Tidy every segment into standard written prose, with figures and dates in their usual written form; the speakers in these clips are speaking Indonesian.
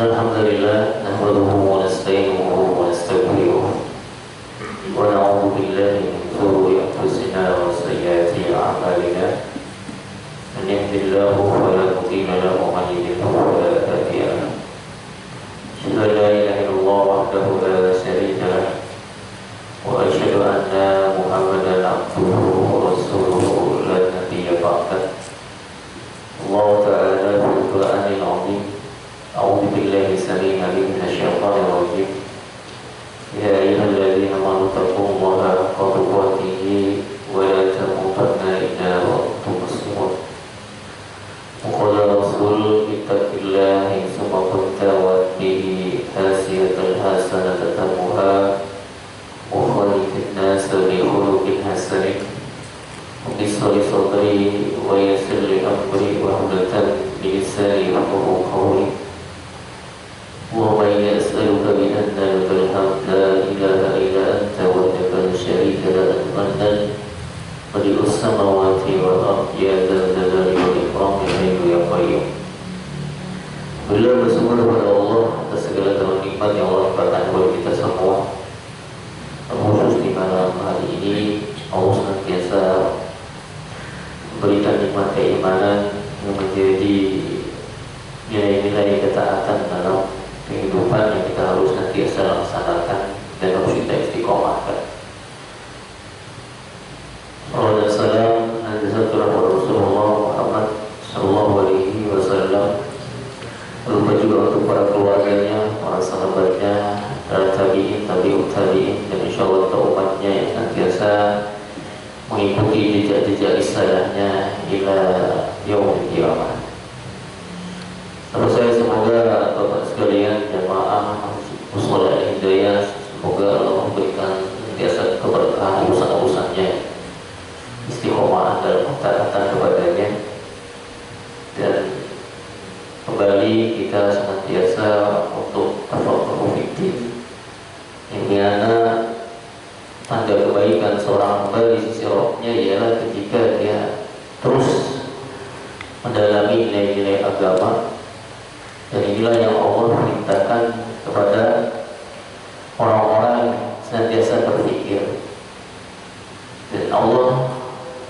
Alhamdulillah nahmaduhu wa nasta'inuhu wa nastaghfiruh wa na'udzu billahi min shururi anfusina wa sayyiati a'malina man yahdihillahu fala mudilla lahu wa man yudlil fala hadiya lahu asyhadu an la ilaha illallah wahdahu la syarika lahu wa asyhadu anna Muhammadan abduhu wa rasuluhu la nabiyya ba'dah. Allah ta'ala fil Qur'anil 'azim. A'udzu billahi samii 'aliim minasyaitonir rajiim. Ya ayyuhalladzina amanu taqullaha haqqa tuqatih wa la tamutunna illa wa antum muslimun. Wa qala rasul ittaqillaha thumma kunta bihi hasiyatan hasanatan tamuha wa khaliqin nas bi khuluqin hasanin Bismillah sadri wa yassir li amri wa hlatan bi lisani yafqahu qawli. Wa man yas'aluka bi anna lakal hamd la ilaha illa anta wahdaka la syarika lak al-mannan badi'us samawati wal ardi ya dzal jalali wal ikram ya hayyu ya qayyum. Bila bersyukur kepada Allah atas segala nikmat yang Allah limpahkan kepada kita semua, khusus di malam hari ini Allah senantiasa berikan nikmat keimanan yang menjadi nilai-nilai ketaatan dalam kehidupan yang kita harus senantiasa laksanakan dan harus kita istiqomahkan. Sallallahu alaihi wasallam kepada Rasulullah Muhammad sallallahu alaihi wasallam, lupa juga untuk para keluarganya, para sahabatnya, para tabi'in, tabi'ut tabi'in, dan insyaallah untuk umatnya yang senantiasa mengikuti jejak-jejak risalahnya hingga yaumil qiyamah. Lalu saya semoga Bapak sekalian jamaah Mushola Hidayah, semoga Allah memberikan biasa keberkahan urusan-urusannya, istiqomah dalam ketaatan kepadanya, dan kembali kita senantiasa untuk tafaqquh fiddin, yang mana tanda kebaikan seorang hamba di sisi Rabbnya ialah ketika dia terus mendalami nilai-nilai agama. Dan inilah yang Allah perintahkan kepada orang-orang yang senantiasa berpikir. Dan Allah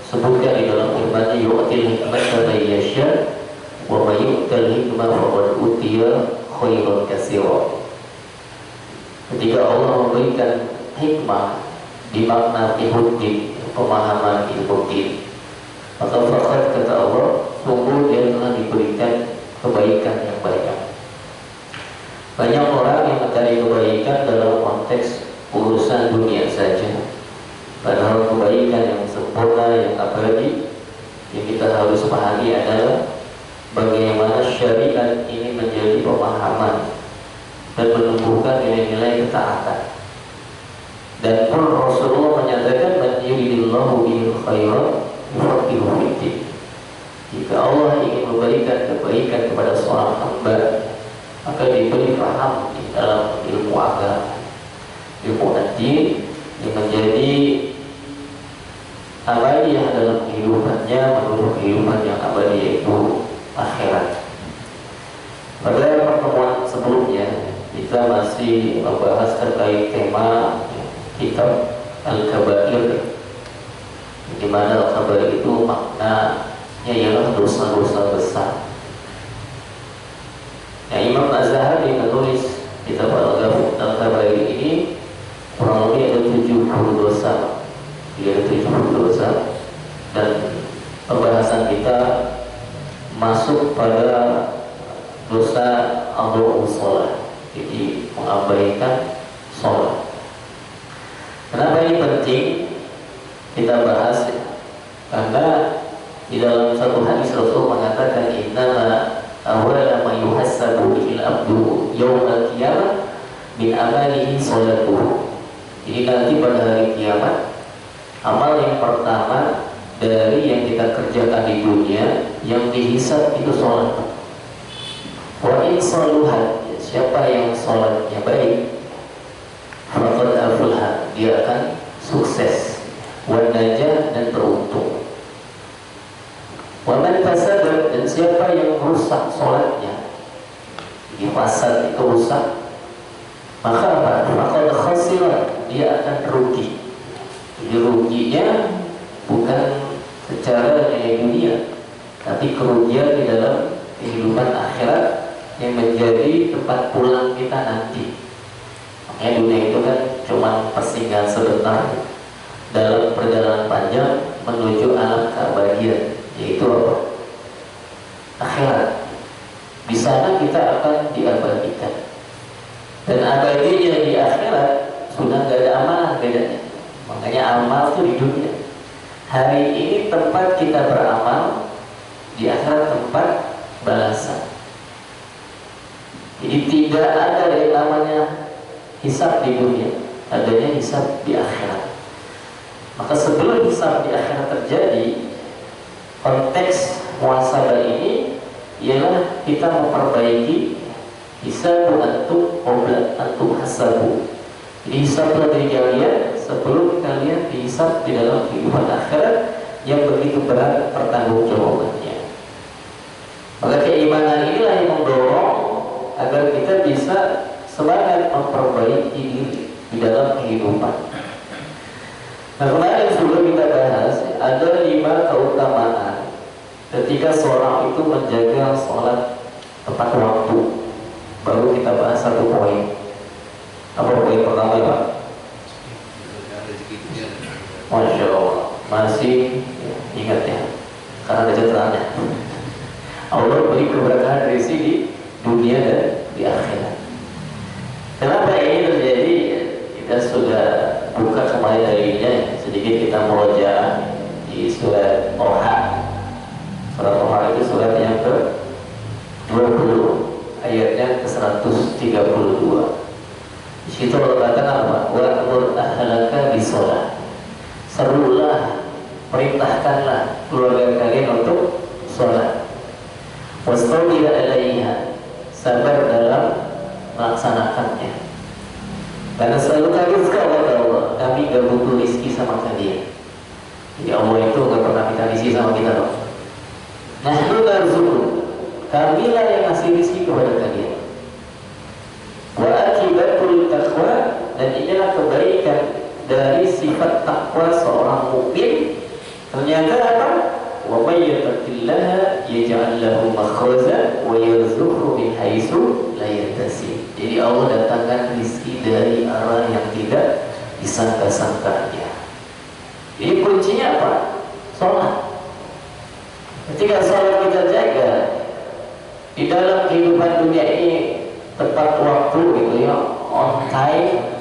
sebutkan di dalam firman-Nya, yu'til hikmata man yasha wa may yu'tal hikmata faqad utiya khairan katsiran. Ketika Allah memberikan hikmah di makna ilmu, pemahaman ilmu din, maka fakat kata Allah, sungguh dia telah diberikan kebaikan yang banyak. Banyak orang yang mencari kebaikan dalam konteks urusan dunia saja, padahal kebaikan yang sempurna, yang abadi, yang kita harus pahami adalah bagaimana syariat ini menjadi pemahaman dan menumbuhkan nilai-nilai ketaatan. Dan pun Rasulullah menyatakan, man yuridillahu bihi khairan yufaqihuhu fiddin. Jika Allah ingin memberikan kebaikan kepada seorang hamba, maka diberi paham di dalam ilmu agama, ilmu ad-din, yang menjadi abadiah dalam kehidupannya, menurut kehidupan yang abadi, yaitu akhirat. Pada pertemuan sebelumnya kita masih membahas terkait tema kitab Al-Kabair, di mana Al-Kabair itu maknanya ialah dosa-dosa besar. Imam Az-Zahabi menulis kitab Al-Kabair ini kurang lebih ada 70 dosa. Dia ada 70 dosa, dan pembahasan kita masuk pada dosa adha'us shalah, jadi mengabaikan sholat. Kenapa ini penting kita bahas? Karena di dalam satu hadis Rasul mengatakan, innama awwala ma yuhassabu bihil abdu yaumal qiyamah min amalihi sholatuhu. Jadi nanti pada hari kiamat, amal yang pertama dari yang kita kerjakan di dunia yang dihisab itu sholat. Wa in saluhat, siapa yang sholatnya baik, faqad aflaha, dia akan sukses, wa najah, dan beruntung. Wa man fasada, dan siapa yang merusak sholatnya, jadi fasad, rusak, maka apa? Maka khasirah, dia akan rugi. Jadi ruginya bukan secara dunia, tapi kerugian di dalam kehidupan akhirat yang menjadi tempat pulang kita nanti. Makanya dunia itu kan cuma persinggahan sebentar dalam perjalanan panjang menuju alam keabadian, yaitu apa? Akhirat. Di sana kita akan diabadikan. Dan abadinya di akhirat sudah gak ada amalan bedanya. Makanya amal itu di dunia. Hari ini tempat kita beramal, di akhirat tempat balasan. Jadi tidak ada yang namanya hisab di dunia, adanya hisab di akhirat. Maka sebelum hisab di akhirat terjadi, konteks muhasabah ini ialah kita memperbaiki hisabu antum qabla antum hasabu. Jadi hisablah diri kalian sebelum kalian dihisab di dalam kehidupan akhirat yang begitu berat pertanggungjawabannya. Maka keimanan inilah yang mendorong agar kita bisa semangat memperbaiki diri di dalam kehidupan. Nah, kemarin sudah kita bahas ada 5 keutamaan ketika seorang itu menjaga sholat tepat waktu. Baru kita bahas 1 poin. Apa poin pertama ya Pak? Masya Allah, masih ingat ya, karena ada catatannya. Allah beri keberkahan rezeki di dunia dan di akhirat. Kenapa ini terjadi? Kita sudah buka kembali darinya, sedikit kita murojaah di surat Toha. Surat Toha itu surat yang ke-20, ayatnya ke-132. Di situ Allah katakan apa? Wa'mur ahlaka bisolah. Serulah, perintahkanlah keluarga kalian untuk sholat. Wastabir alaiha, sabar dalam melaksanakannya. Karena selalu kami kata Allah, kami gak butuh rizki sama kalian. Jadi Allah itu gak pernah minta rizki sama kita loh. Nah itu narzuku, kamilah yang ngasih rizki kepada kalian. Wa akibatul taqwa, dan inilah kebaikan dari sifat takwa seorang mukmin. Ternyata apa? Wa may yattaqillaha yaj'al lahu makhraja wa yarzuqhu min haitsu la yahtasib. Jadi Allah datangkan rezeki dari arah yang tidak disangka-sangkanya. Jadi kuncinya apa? Sholat. Ketika sholat kita jaga di dalam kehidupan dunia ini tepat waktu gitu ya, on time,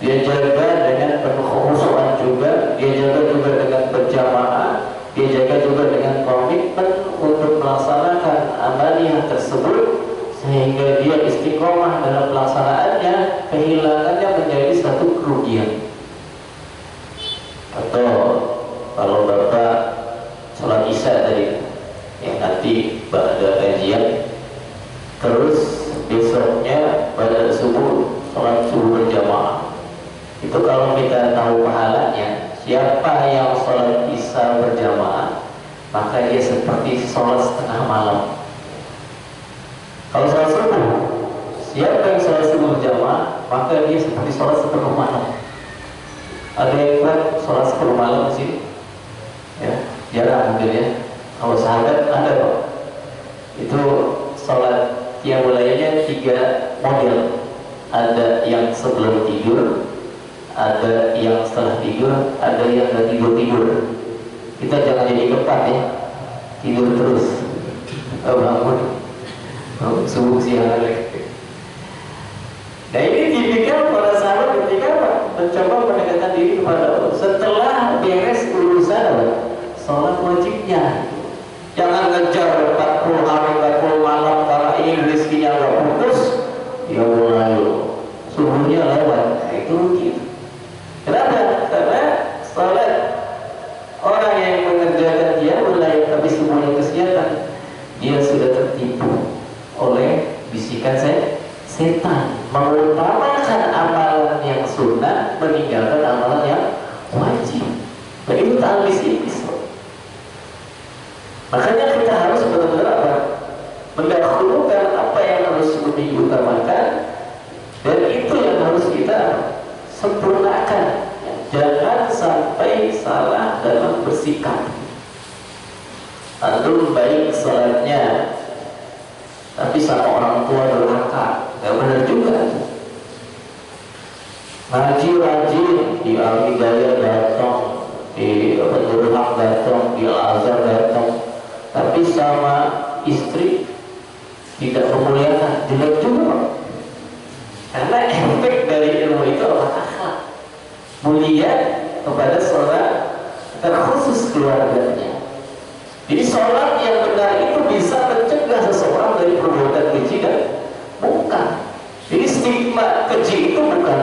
dia jaga dengan penuh kekhusyuan juga, dia jaga juga dengan berjamaah, dia jaga juga dengan komitmen untuk melaksanakan amaliyah tersebut, sehingga dia istiqomah dalam pelaksanaannya, kehilangannya menjadi satu kerugian. Atau kalau Bapak sholat isya tadi, yang nanti pada kajian, terus besoknya pada subuh sholat subuh berjamaah, itu kalau kita tahu pahalanya, siapa yang sholat isya berjamaah maka dia seperti sholat setengah malam. Kalau sholat subuh, siapa yang sholat subuh berjamaah maka dia seperti sholat sepenuh malam. Ada yang kuat sholat sepenuh malam sih? Ya, jarang mungkin ya. Kalau sahabat ada kok. Itu sholat yang mulainya 3 model. Ada yang sebelum tidur, ada yang setelah tidur, ada yang gak tidur-tidur. Kita jangan jadi keempat ya, tidur terus. Bangun subuh siang lagi. Nah ini tipikal para sahabat ketika mencoba mendekatkan diri kepada Allah setelah beres urusan sholat wajibnya. Jangan ngejar 40 hari 40 malam karena ini rezekinya gak putus, ya mulai subuhnya lewat. Nah itu gitu. Kenapa? Karena sholat orang yang mengerjakan dia mulai tapi semuanya kesehatan, dia sudah tertipu oleh bisikan setan, mengutamakan amalan yang sunnah, meninggalkan amalan yang wajib. Begitu talbis-iblis. Makanya kita harus benar-benar mendahulukan apa yang harus harus lebih utamakan, dan itu yang harus kita sempurnakan. Jangan sampai salah dalam bersikap. Antum baik salatnya, tapi sama orang tua durhaka, nggak benar juga. Ngaji rajin, di Al-Hidayah datang, di Durhak datang, di Al-Azhar datang, tapi sama istri tidak memuliakan, jelek juga. Karena efek dari ilmu itu adalah akhlak mulia kepada seorang, terkhusus keluarganya. Jadi sholat yang benar itu bisa mencegah seseorang dari perbuatan keji dan mungkar. Jadi stigma keji itu bukan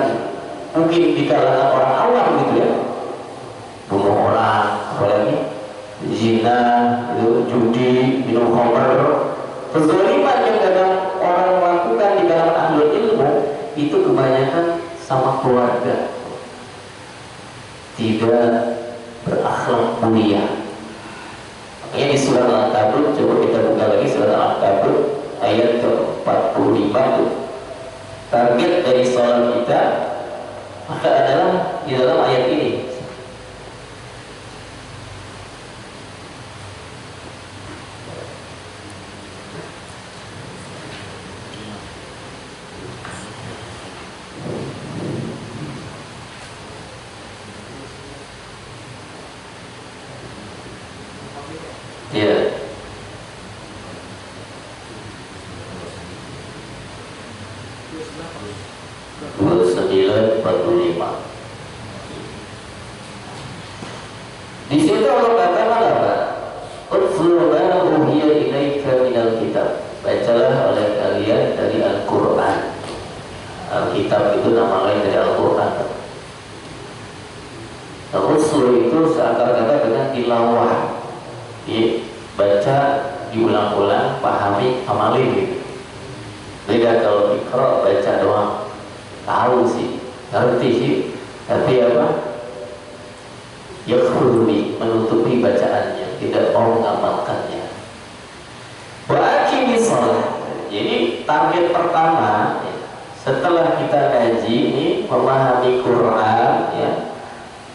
mungkin di kalangan orang awam gitu ya, bunuh orang, apalagi zina, itu judi, minum khamr, kezaliman yang kadang orang melakukan di kalangan ahli ilmu itu kebanyakan sama keluarga, tidak berakhlak mulia. Makanya di surat Al-Ankabut, coba kita buka lagi surat Al-Ankabut ayat ke-45 tuh. Target dari sholat kita maka adalah di dalam ayat ini. Ya. Di situ Allah katakan apa? Utlu ma uhiya ilaika minal kitab. Bacalah oleh kalian dari Al-Quran. Al-Kitab itu nama lain dari Al-Quran. Utlu itu seakar kata dengan tilawah. Baca, diulang-ulang, pahami, amalin gitu. Beda kalau Iqra baca doang, tahu sih, ngerti sih, tapi apa? Yakhuduni, menutupi bacaannya, tidak mau mengamalkannya. Wa aqimis shalah. Jadi target pertama setelah kita ngaji ini memahami Quran ya,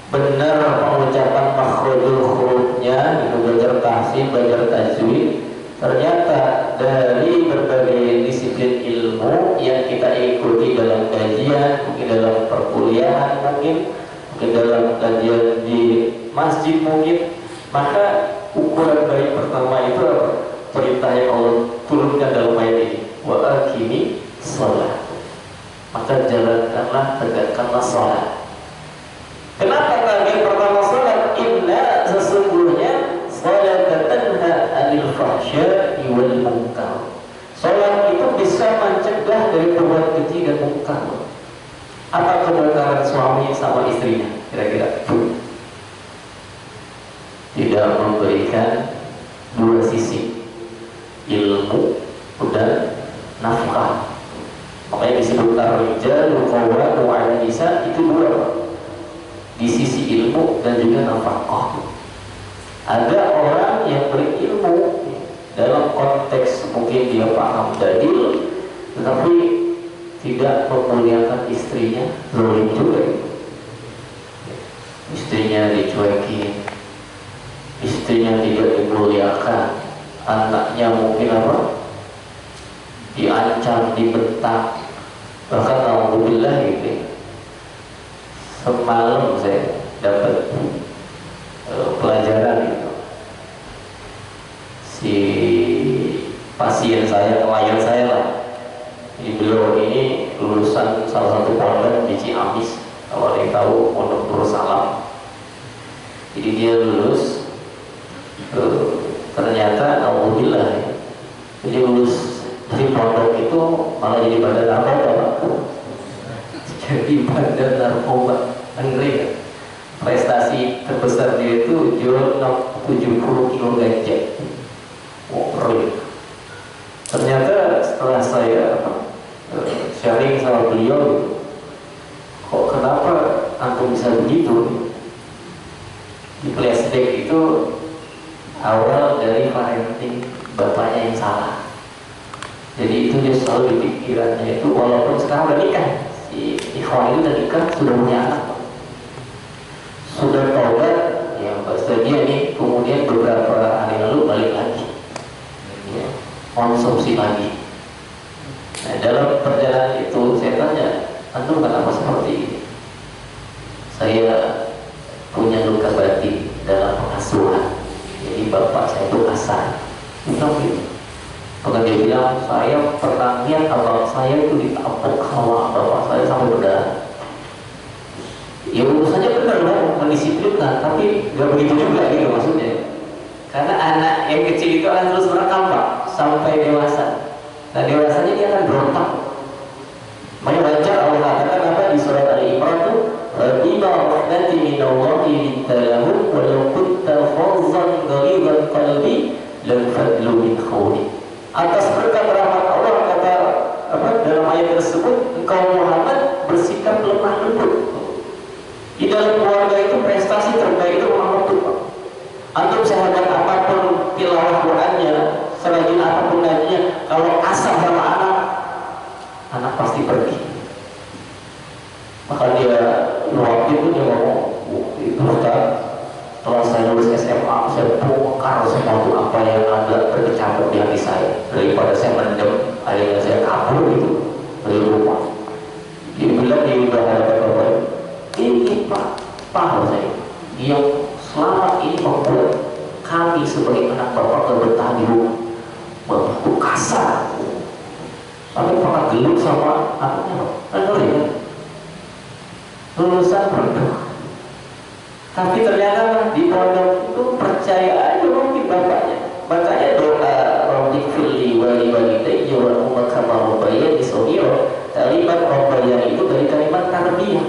benar pengucapan makhrajul hurufnya, itu belajar tahsin, belajar tajwid. Ternyata dari berbagai disiplin ilmu yang kita ikuti dalam kajian, mungkin dalam perkuliahan, mungkin dalam kajian di masjid mungkin, maka ukuran baik pertama itu apa? Perintah yang Allah turunkan dalam ayat ini, wa aqimi shalah. Maka jalankanlah, tegakkanlah shalat. Kenapa target pertama salat? Inna, sesungguhnya salat tanha 'anil fahsya'i wal munkar. Salat itu bisa mencegah dari perbuatan keji dan munkar. Apa kemungkaran suami sama istrinya? Kira-kira tidak memberikan dua sisi, ilmu dan nafkah. Makanya disebut ar-rijalu qawwamu 'alan nisa, itu dua, di sisi ilmu dan juga nafkah. Ada orang yang berilmu dalam konteks mungkin dia paham dalil, tetapi tidak memuliakan istrinya, zalim juga. Istrinya dicuekin, istrinya tidak dimuliakan, anaknya mungkin apa? Diancam, dibentak, bahkan alhamdulillah gitu. Semalam saya dapat pelajaran itu. Si pasien saya, klien saya lah. Jadi beliau ini lulusan salah satu pondok di Ciamis. Kalau ada yang tahu Pondok Darussalam. Jadi dia lulus, ternyata alhamdulillah. Jadi lulus dari pondok itu malah jadi badan narkoba. Jadi badan narkoba, ngeri ya. Prestasi terbesar dia itu jual 70 kilo ganja. Ngeri. Ternyata setelah saya sharing sama beliau, kok kenapa antum bisa begitu? Di flashback itu awal dari parenting bapaknya yang salah. Jadi itu itu dia selalu di pikirannya itu, walaupun sekarang udah nikah, si ikhwan itu udah nikah, sudah punya anak, sudah taubat, ya dia nih, kemudian beberapa hari lalu balik lagi, ya, konsumsi lagi. Nah, dalam perjalanan itu saya tanya, antum kenapa seperti ini? Saya punya luka batin dalam pengasuhan. Jadi bapak saya itu kasar. Gitu. Maka dia bilang, saya pernah lihat abang saya itu ditabok sama bapak saya sampai berdarah. Ya urusannya benar lah, mendisiplinkan, tapi gak begitu juga gitu maksudnya. Karena anak yang kecil itu akan terus merekam Pak sampai dewasa. Nah dewasanya dia akan berontak. Makanya wajar Allah katakan apa di surat Al-Imran itu, "Bima rahmati minallahi lintalahum walau kunta fazzan ghalidhal qalbi lan fadlu min hawlik." Atas berkat rahmat Allah kata apa dalam ayat tersebut, engkau Muhammad bersikap lemah lembut. Di dalam keluarga itu prestasi terbaik itu Muhammad itu. Antum sehebat apapun tilawah Qur'annya, serajin apapun ngajinya, kalau asal sama anak pasti pergi. Maka dia waktu itu dia ngomong, itu Ustaz, setelah saya lulus SMA, saya bongkar sesuatu apa yang ada berkecamuk di hati saya. Daripada saya mendem, akhirnya saya kabur gitu dari rumah. Dia bilang di hadapan bapak, ini Pak saya, yang selama ini membuat kami sebagai anak bapak bertahan di rumah. Bapak itu kasar, sampai pernah gelut sama anaknya. Kan ya, lulusan berdoa. Tapi ternyata di pondok itu percaya aja mungkin bapaknya. Makanya doa Rabbi firli wali walidayya wa umma kama rabbayani shaghira. Kalimat rabbayani itu dari kalimat tarbiyah.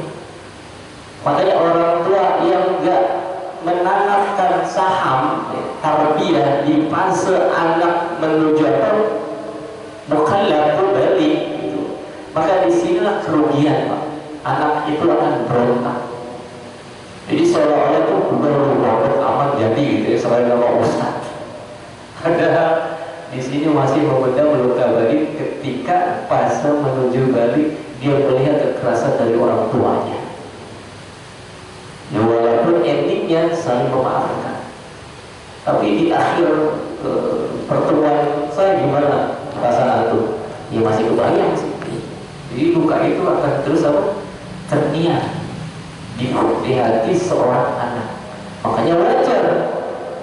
Makanya orang tua yang enggak menanamkan saham tarbiyah di fase anak menuju apa? Mukallaf kembali gitu. Maka disinilah kerugian Pak. Anak itu akan berontak. Jadi seolah-olah itu bukan berontak amat jadi gitu ya, selain nama Ustaz. Padahal di sini masih memendam luka batin ketika fase menuju balik dia melihat kekerasan dari orang tuanya. Ya walaupun endingnya saling memaafkan. Tapi di akhir pertemuan saya gimana perasaan itu? Ya masih kebayang sih. Jadi luka itu akan terus apa? Terniat di hati seorang anak. Makanya wajar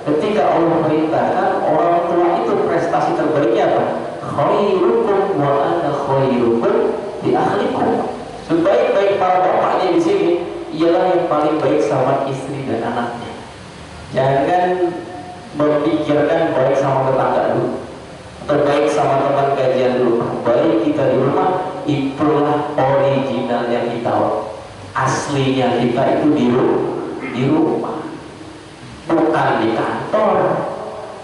ketika Allah perintahkan orang tua itu prestasi terbaiknya apa? Khairukum wa ana khairukum bi ahlikum. Sebaik-baik para bapaknya di sini ialah yang paling baik sama istri dan anaknya. Jangan memikirkan baik sama tetangga dulu, terbaik sama teman kajian dulu. Baik kita di rumah, itulah originalnya kita, aslinya kita itu di rumah, bukan di kantor,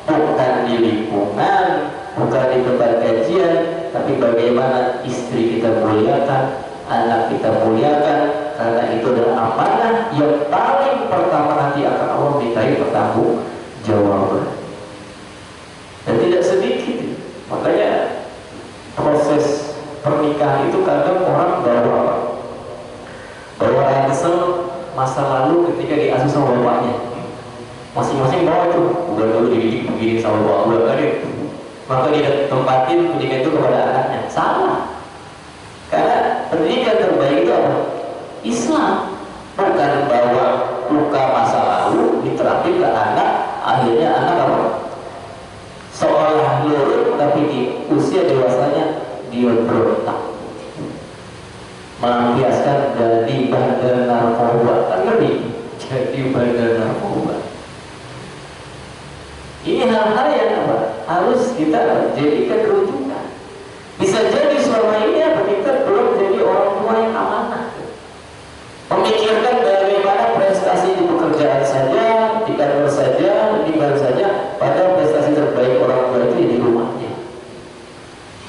bukan di lingkungan, bukan di tempat kajian, tapi bagaimana istri kita muliakan, anak kita muliakan, karena itu adalah amanah yang paling pertama nanti akan Allah mintai pertanggungjawaban. Dan tidak sedikit. Makanya proses pernikahan itu kadang orang bawa ransel masa lalu ketika diasuh sama bapaknya. Masing-masing bawa itu, udah dulu dididik begini sama bapak udah kan ya. Maka dia tempatin pendidikan itu kepada anaknya. Salah. Karena pendidikan terbaik itu apa? Islam. Bukan bawa luka masa lalu diterapin ke anak, akhirnya anak apa? Seolah lurus, tapi di usia dewasanya dia berontak, melampiaskan dari bandar narkoba. Kan ngeri, jadi bandar narkoba. Ini hal-hal yang apa? Harus kita jadikan rujukan. Bisa jadi selama ini apa kita belum jadi orang tua yang amanah, memikirkan bagaimana prestasi di pekerjaan saja, di kantor saja, di mana saja, pada prestasi terbaik orang tua itu di rumahnya.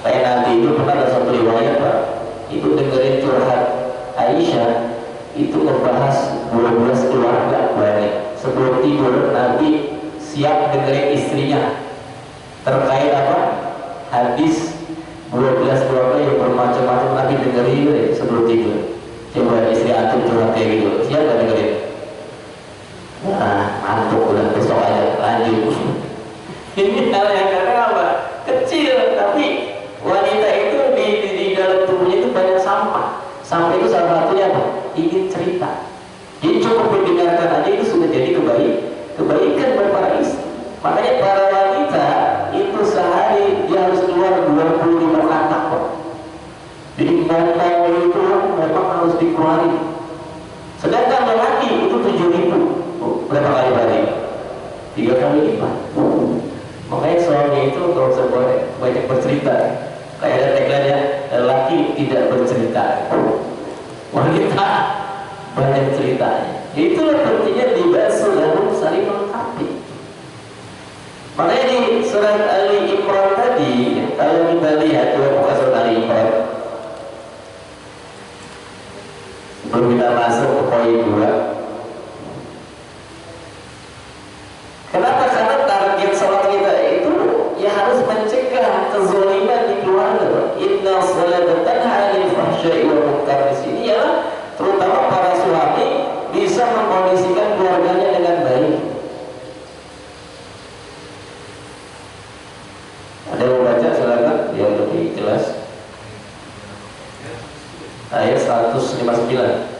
Kayak nanti itu pernah ada satu riwayat Pak, itu dengerin curhat Aisyah, itu membahas 12 keluarga banyak. Sebelum tidur Nabi siap dengerin istrinya terkait apa? Hadis 12 dengerin sebelum tidur. Coba istri antum curhat kayak gitu, siapa dengerin? Nah, ngantuk udah, besok aja lanjut. Ini hal yang kadang apa? Kecil, tapi wanita itu di dalam tubuhnya itu banyak sampah. Sampah itu salah satunya apa? Ingin cerita. Jadi cukup mendengarkan aja itu sudah jadi kebaikan buat para istri. Makanya para wanita itu sehari dia harus keluar 25 kata kok. Jadi ngomong itu memang harus dikeluarin. Sedangkan lelaki itu 7.000. Berapa kali berarti? 3 kali lipat. Makanya suami itu kalau usah banyak bercerita. Kayak ada tagline-nya, lelaki tidak bercerita, wanita banyak ceritanya. Itulah pentingnya dibasuh lalu saling melengkapi. Makanya di surat Ali Imran tadi, kalau kita lihat coba buka surat Ali Imran. Sebelum kita masuk ke poin 2. Kenapa? Karena target sholat kita itu ya harus mencegah kezaliman di keluarga. Inna sholata tanha 'anil fahsya'i wal munkar. Di sini ya, terutama para suami bisa mengkondisikan keluarganya dengan baik. Ada yang mau baca silakan biar lebih jelas. Ayat 159.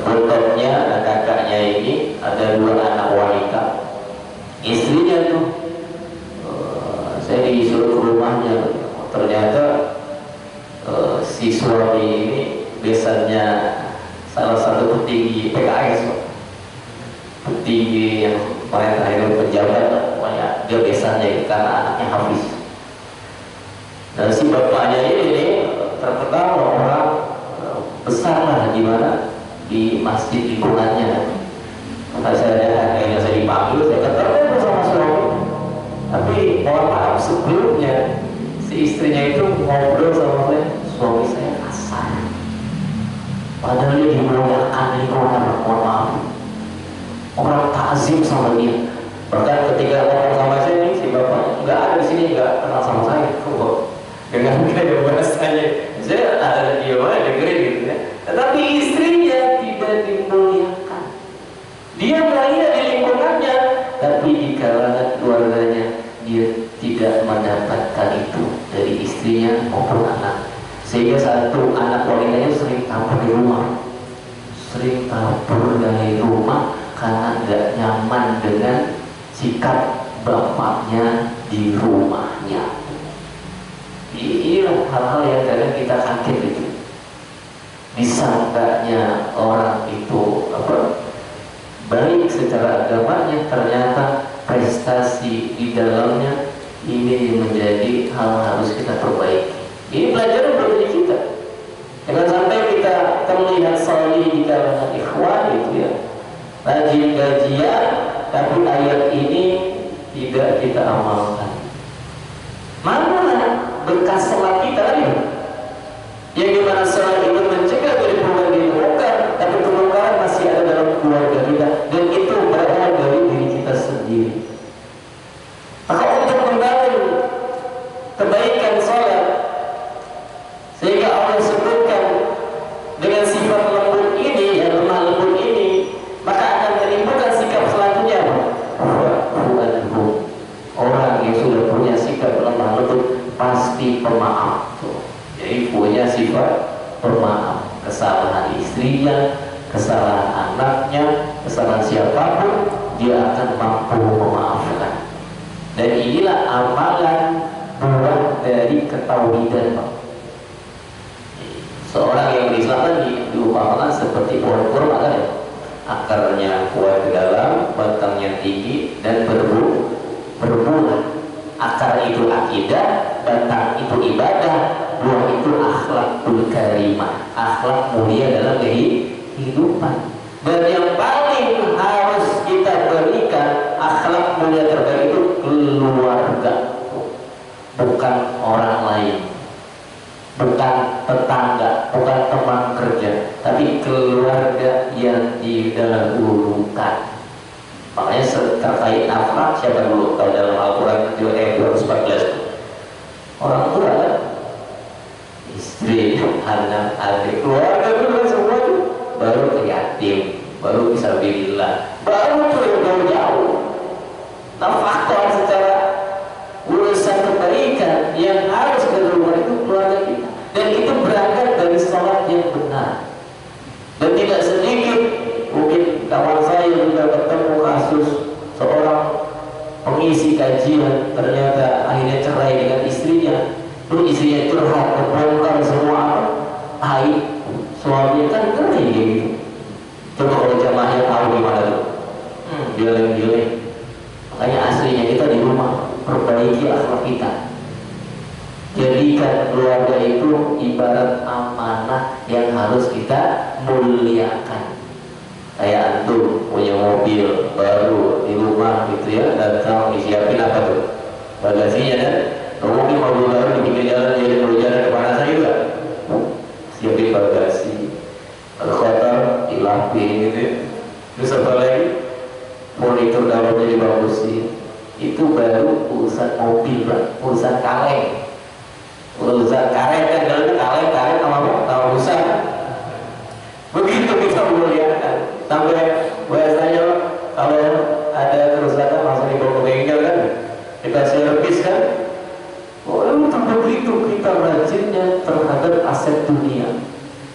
Berikutnya anak kakaknya ini ada 2 anak wanita. istrinya tuh saya disuruh ke rumahnya, ternyata si suami ini biasanya salah satu petinggi PKS, petinggi yang paling terakhir pejabat, pokoknya dia biasanya karena anaknya Hafiz. Dan si bapaknya ini terkenal orang besar lah di mana, di masjid lingkungannya. Maka akhirnya saya dipanggil, saya ketemu sama suami. Tapi mohon maaf, sebelumnya si istrinya itu ngobrol sama saya, suami saya kasar. Padahal dia dimuliakan lingkungan, mohon maaf. Orang takzim sama dia. Bahkan ketika ngomong sama saya ini, si bapak nggak ada di sini, nggak kenal sama saya. Dengan gaya bahasanya, saya ada di mana dengerin gitu ya. Tetapi istrinya tidak dimuliakan. Dia berada di lingkungannya, tapi di kalangan keluarganya dia tidak mendapatkan itu dari istrinya maupun anak. Sehingga satu anak wanitanya sering kabur di rumah, sering kabur dari rumah karena tidak nyaman dengan sikap bapaknya di rumahnya. Inilah hal-hal yang kadang kita kaget itu. Disangkanya orang itu baik secara agamanya, ternyata prestasi di dalamnya ini menjadi hal harus kita perbaiki. Ini pelajaran bagi kita. Jangan sampai kita terlihat salih di kalangan ikhwan gitu ya, rajin gajian, tapi ayat ini tidak kita amalkan. Mana bekas sholat kita tadi? Yang dimana sholat itu mencegah dari perubahan diri bukan, tapi kemungkaran masih ada dalam keluarga kita, dan itu berawal dari diri kita sendiri. Maka untuk membangun kebaikan sholat, sehingga Allah sebutkan dengan sifat lembut ini, yang lemah lembut ini, maka akan menimbulkan sikap selanjutnya. Orang yang sudah punya sikap lemah lembut pasti pemaaf. Jadi punya sifat pemaaf, kesalahan istrinya, kesalahan anaknya, kesalahan siapapun, dia akan mampu memaafkan. Dan inilah amalan buah dari ketauhidan. Seorang yang berislam kan diumpamakan seperti pohon kurma kan ya? Akarnya kuat ke dalam, batangnya tinggi dan berbuah. Akar itu akidah, batang itu ibadah, buah itu akhlakul karimah, akhlak mulia dalam kehidupan. Dan yang paling harus kita berikan akhlak mulia terbaik itu keluarga, bukan orang lain, bukan tetangga, bukan teman kerja, tapi keluarga yang di dalam urutan. Makanya terkait akhlak, siapa dulu tahu dalam Al-Quran ayat 214, orang tua kan, istri, anak, adik, keluarga itu semua itu baru ke yatim, baru bisa billah, baru jauh. Nafkah secara urusan kebaikan yang harus ke rumah itu keluarga kita, dan itu berangkat dari sholat yang benar. Dan tidak sedikit mungkin kawan saya juga bertemu kasus seorang pengisi kajian ternyata akhirnya cerai dengan istrinya. Terus istrinya curhat, membongkar semua aib suaminya, kan ngeri gitu. Coba kalau jamaahnya tahu gimana tuh, giling-giling. Makanya aslinya kita di rumah perbaiki akhlak kita. Jadikan keluarga itu ibarat amanah yang harus kita muliakan. Kayak antum punya mobil baru di rumah gitu ya, datang disiapin apa tuh? Bagasinya kan? Mungkin mobil baru di pinggir jalan, jadi mau jalan kemana saja juga siapin bagasi, kalau kotor dilapin gitu ya. Terus apa lagi? Monitor dalamnya dibagusin. Itu baru urusan mobil, urusan kaleng. Urusan karet kan, dalamnya kaleng sama busa. Begitu kita muliakan. Sampai biasanya kalau ada kerusakan langsung dibawa ke bengkel kan, kita servis kan. Oh, itu begitu kita rajinnya terhadap aset dunia.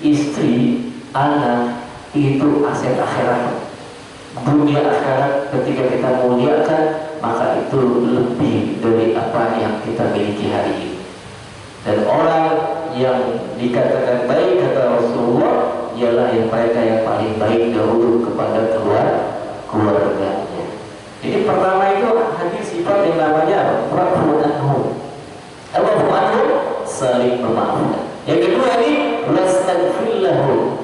Istri, anak itu aset akhirat. Dunia akhirat ketika kita muliakan, maka itu lebih dari apa yang kita miliki hari ini. Dan orang yang dikatakan baik kata Rasulullah ialah yang mereka yang paling baik dahulu kepada keluarganya. Jadi pertama itu hadis sifat yang namanya Rabbul Anhum. Rabbul Anhum saling memaafkan. Yang kedua ini wastaghfirlahu.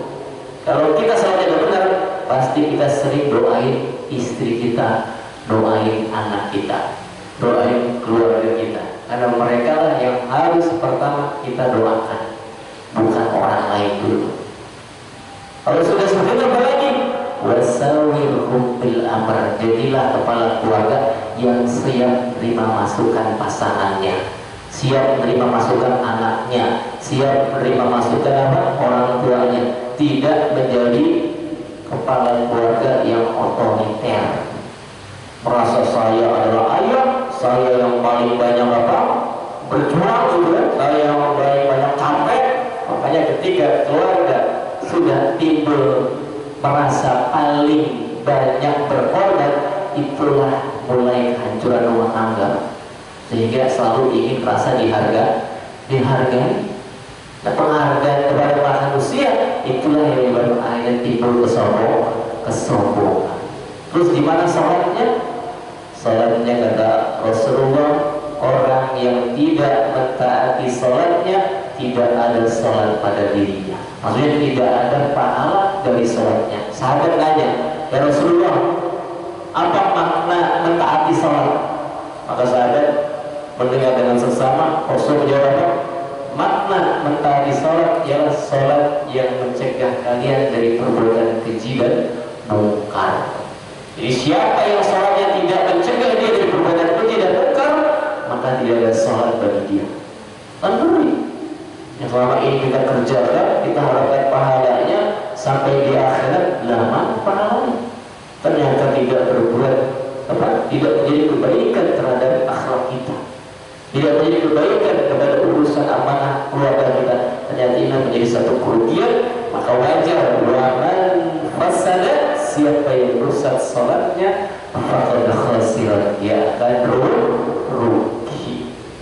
Kalau kita salatnya benar, pasti kita sering doain istri kita, doain anak kita, doain keluarga kita. Karena mereka lah yang harus pertama kita doakan, bukan orang lain dulu. Kalau sudah seperti itu apa lagi? Wasawirhum bil amr. Jadilah kepala keluarga yang siap terima masukan pasangannya, siap menerima masukan anaknya, siap menerima masukan apa? Orang tuanya. Tidak menjadi kepala keluarga yang otoriter, merasa saya adalah ayah, saya yang paling banyak apa? Berjuang gitu kan, saya yang paling banyak capek. Makanya ketika keluarga sudah timbul merasa paling banyak berkorban, itulah mulai kehancuran rumah tangga. Sehingga selalu ingin merasa dihargai. Nah, penghargaan kepada manusia itulah yang baru akhirnya timbul kesombongan. Terus di mana salatnya? Salatnya kata Rasulullah, orang yang tidak mentaati salatnya tidak ada salat pada dirinya. Maksudnya tidak ada pahala dari salatnya. Sahabat tanya, ya Rasulullah, apa makna mentaati salat? Maka sahabat mendengar dengan seksama, Rasul menjawab, makna mentaati salat ialah salat yang mencegah kalian dari perbuatan keji dan mungkar. Jadi siapa yang salatnya tidak mencegah dia dari perbuatan keji dan mungkar, maka tidak ada salat bagi dia. Tentu yang selama ini kita kerjakan, kita harapkan pahalanya sampai di akhirat lama pahalanya. Ternyata tidak berbuat apa? Tidak menjadi kebaikan terhadap akhlak kita, tidak menjadi kebaikan kepada urusan amanah keluarga kita. Ternyata ini menjadi satu kerugian. Maka wajar waman fasada, siapa yang rusak salatnya faqad khasira, dia akan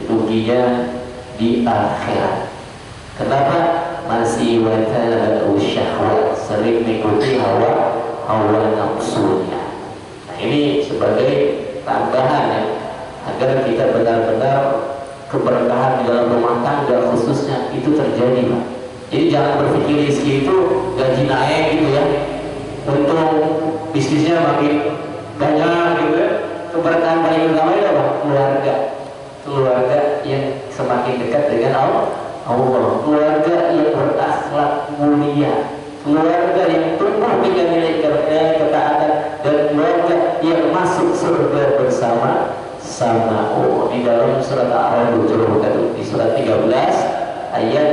ruginya di akhirat. Kenapa? Masih wata'u syahwat, sering mengikuti hawa nafsunya. Nah, ini sebagai tambahan ya, agar kita benar-benar keberkahan di dalam rumah tangga khususnya itu terjadi, Pak. Jadi jangan berpikir rezeki itu gaji naik gitu ya, untung bisnisnya makin banyak gitu ya. Keberkahan paling utama itu apa? Keluarga yang semakin dekat dengan Allah, keluarga yang berakhlak mulia, keluarga yang tumbuh dengan nilai ketaatan, dan keluarga yang masuk surga bersama Allah. Di dalam surat Al-A'raf di surat 13 ayat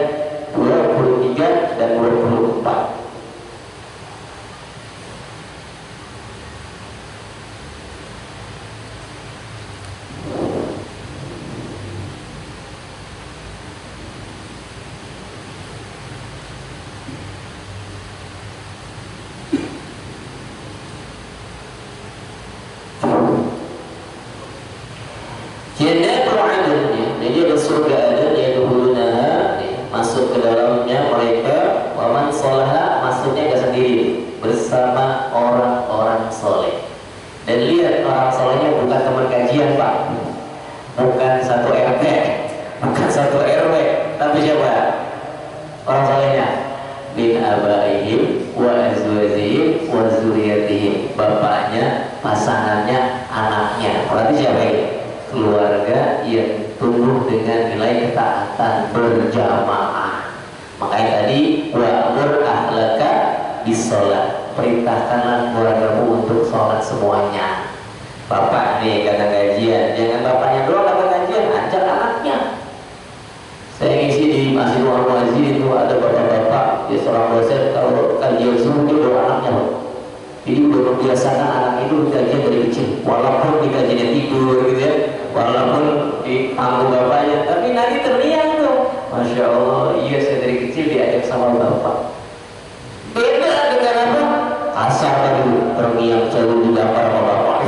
23 dan 24. Jannatul adn, jadi ada surga adn yadkhulunaha, masuk ke dalamnya mereka, wa man sholaha, maksudnya enggak sendiri, bersama orang-orang soleh. Dan lihat orang solehnya bukan teman kajian, Pak, bukan satu RT, bukan satu RW, tapi siapa? Orang solehnya bin abaihim wa azwajihim wa zuriyatihim, bapaknya, pasangannya, anaknya. Berarti siapa ini? Keluarga yang tumbuh dengan nilai ketaatan berjamaah. Makanya tadi wa'mur ahlaka bisolat, perintahkanlah keluargamu untuk sholat semuanya. Bapak nih kata kajian, jangan bapaknya doang kata kajian, ajak anaknya. Saya ngisi di Masjid Muhammad itu ada bapak-bapak, dia seorang dosen, kalau kajian subuh dia bawa anaknya. Jadi udah membiasakan anak itu kajian dari kecil, walaupun dikajiannya tidur gitu ya, walaupun di panggung bapaknya, tapi nanti terlihat tuh, Masya Allah, iya saya dari kecil diajak sama bapak. Beda dengan apa? Kasar tadi, terniang selalu didampar sama bapak.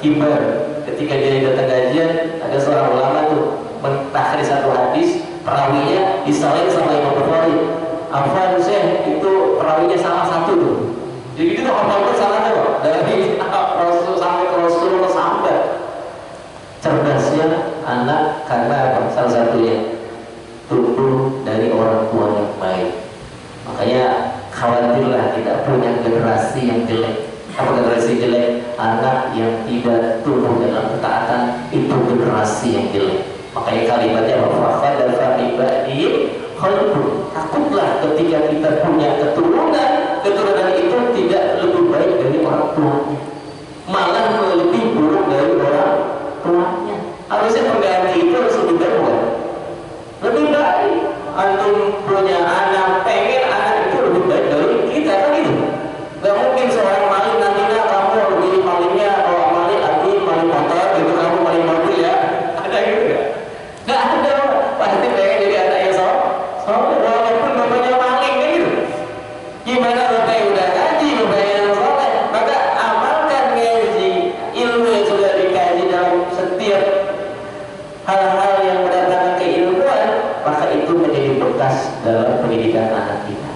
kibar. Ketika dia datang kajian, ada seorang ulama tuh mentakhir satu hadis, perawinya disalahin sama Imam Bukhari. Afwan Syekh, itu perawinya salah satu tuh. Jadi itu apa salah tuh? Dari Rasul sampai ke Rasulullah sampai. Cerdasnya anak karena apa? Salah satunya tumbuh dari orang tua yang baik. Makanya khawatirlah tidak punya generasi yang jelek. Apa generasi jelek? Anak yang tidak tumbuh dalam ketaatan, itu generasi yang jelek. Makanya kalimatnya apa? Dan fa'ibadi khalqun. Takutlah ketika kita punya keturunan itu tidak lebih baik dari orang tuanya, malah lebih buruk dari orang tuanya. Harusnya pengganti itu harus lebih baik, bukan? Lebih baik. Antum punya anak, pengen anak itu lebih baik dari kita, kan gitu? Gak mungkin seorang maling nantinya kamu lebih malingnya, kalau maling aku maling motor gitu, kamu maling mobil ya, ada gitu gak? Gak ada. Pasti pengen jadi anak yang soleh, walaupun bapaknya maling, kan gitu. Gimana bapaknya udah ngaji, bapaknya yang soleh, maka amalkan ngaji, ilmu yang sudah dikaji dalam setiap hal-hal yang mendatangkan keilmuan, maka itu menjadi bekas dalam pendidikan anak kita.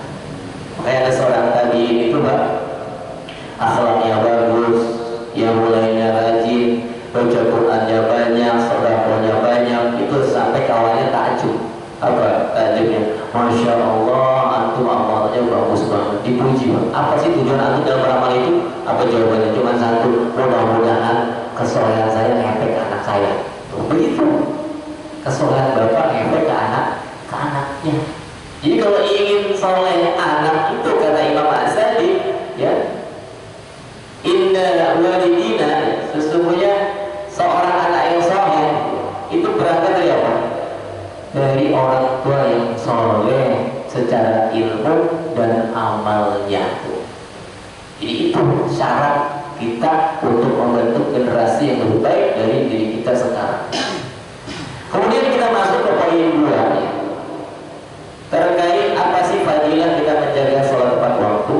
Makanya ada seorang tadi itu Pak, akhlaknya bagus, yang mulainya rajin, baca Qurannya banyak, sedekahnya banyak, itu sampai kawannya takjub. Apa takjubnya? Masya Allah, antum amalnya bagus banget, dipuji Pak. Apa sih tujuan antum dalam beramal itu? Apa jawabannya? Cuma satu, mudah-mudahan kesolehan saya ngefek ke anak saya. Begitu. Kesolehan bapak ngefek ke anaknya. Jadi kalau ingin soleh anak itu, kata Imam Azadi, ya, inna walidina, sesungguhnya seorang anak yang soleh itu berangkat dari apa? Dari orang tua yang soleh secara ilmu dan amalnya. Jadi itu syarat kita untuk membentuk generasi yang lebih baik dari diri kita sekarang. Kemudian kita masuk ke poin 2 ya. Terkait apa sih fadilah kita menjaga sholat tepat waktu.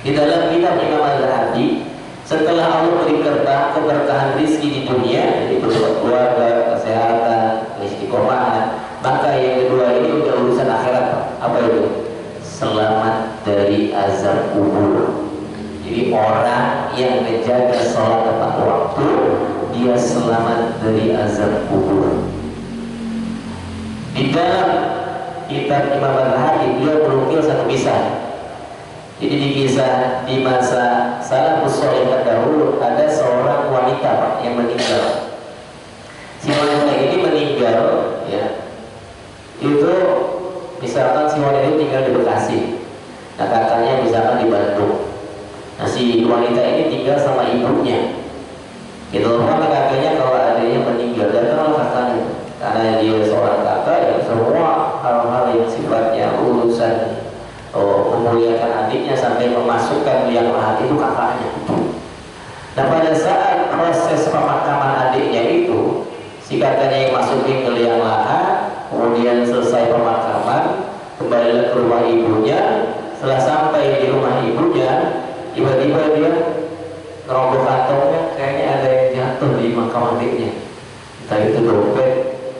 Di dalam kitab Imam Al-Zahabi, setelah Allah beri keberkahan rizki di dunia, jadi berupa keluarga, kesehatan, istiqomahan, maka yang kedua ini udah urusan akhirat. Apa itu? Selamat dari azab kubur. Jadi orang yang menjaga sholat tepat waktu, dia selamat dari azab kubur. Di dalam kitab Imam Al-Zahabi, dia menukil satu kisah. Jadi di kisah di masa salafus saleh terdahulu, ada seorang wanita Pak yang meninggal. Si wanita ini meninggal, ya, itu misalkan si wanita itu tinggal di Bekasi, nah kakaknya misalkan di Bandung. Nah si wanita ini tinggal sama ibunya. Gitu, karena kakaknya kalau adanya meninggal, datanglah kakaknya. Karena dia seorang kakak yang semua hal-hal yang sifatnya urusan memuliakan adiknya sampai memasukkan liang lahat itu kakaknya. Nah pada saat proses pemakaman adiknya itu, si kakaknya yang masukin ke liang lahat, kemudian selesai pemakaman, kembali ke rumah ibunya. Setelah sampai di rumah ibunya, tiba-tiba dia ngerogoh kantongnya, kayaknya ada yang jatuh di makam adiknya. Entah itu dompet,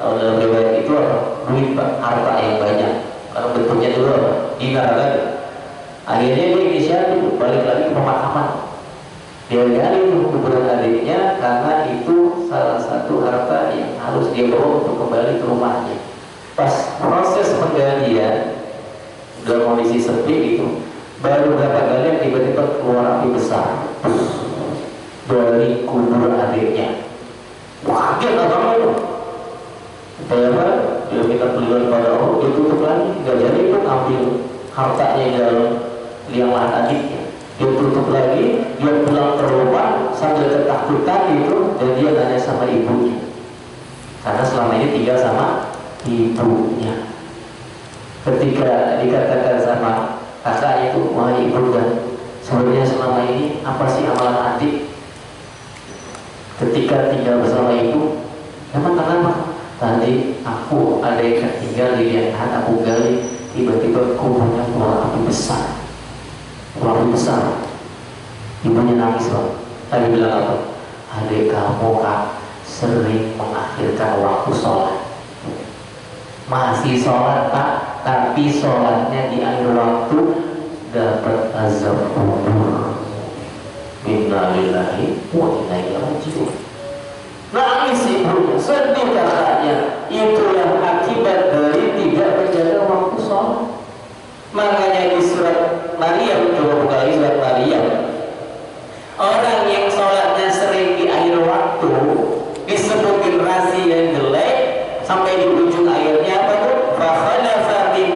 kalau dalam riwayat itu apa? Duit Pak, harta yang banyak. Kalau bentuknya dulu apa? Dinar kan? Akhirnya dia inisiatif balik lagi ke pemakaman. Dia gali kuburan adiknya karena itu salah satu harta yang harus dia bawa untuk kembali ke rumahnya. Pas proses penggalian dalam kondisi sepi itu, baru berapa kali tiba-tiba keluar api besar dari kubur adiknya. Kaget abang itu. Kenapa? Bila kita beliau pada Allah, dia tutup lagi, gak jadi pun ambil hartanya dalam liang lahat adiknya. Dia tutup lagi, dia pulang ke rumah sambil ketakutan itu, dan dia tanya sama ibunya. Karena selama ini tinggal sama ibunya. Ketika dikatakan sama kakak itu, wah ibu dan sebenarnya selama ini apa sih amalan adik? Ketika tinggal bersama ibu, emang kenapa? Tadi aku ada yang tinggal di liang lahat, aku gali, tiba-tiba kuburnya keluar api besar. Keluar api besar. Ibunya nangis Pak. Tadi bilang apa? adik kamu Kak sering mengakhirkan waktu sholat. Masih sholat Pak, tapi sholatnya di akhir waktu, dapat azab kubur. Innalillahi wa inna ilaihi raji'un. Nangis ibunya, sedih kakaknya. Itulah akibat dari tidak menjaga waktu sholat. Makanya di surat Maryam, coba buka lagi surat Maryam. Orang yang sholatnya sering di akhir waktu disebut generasi yang jelek, sampai di ujung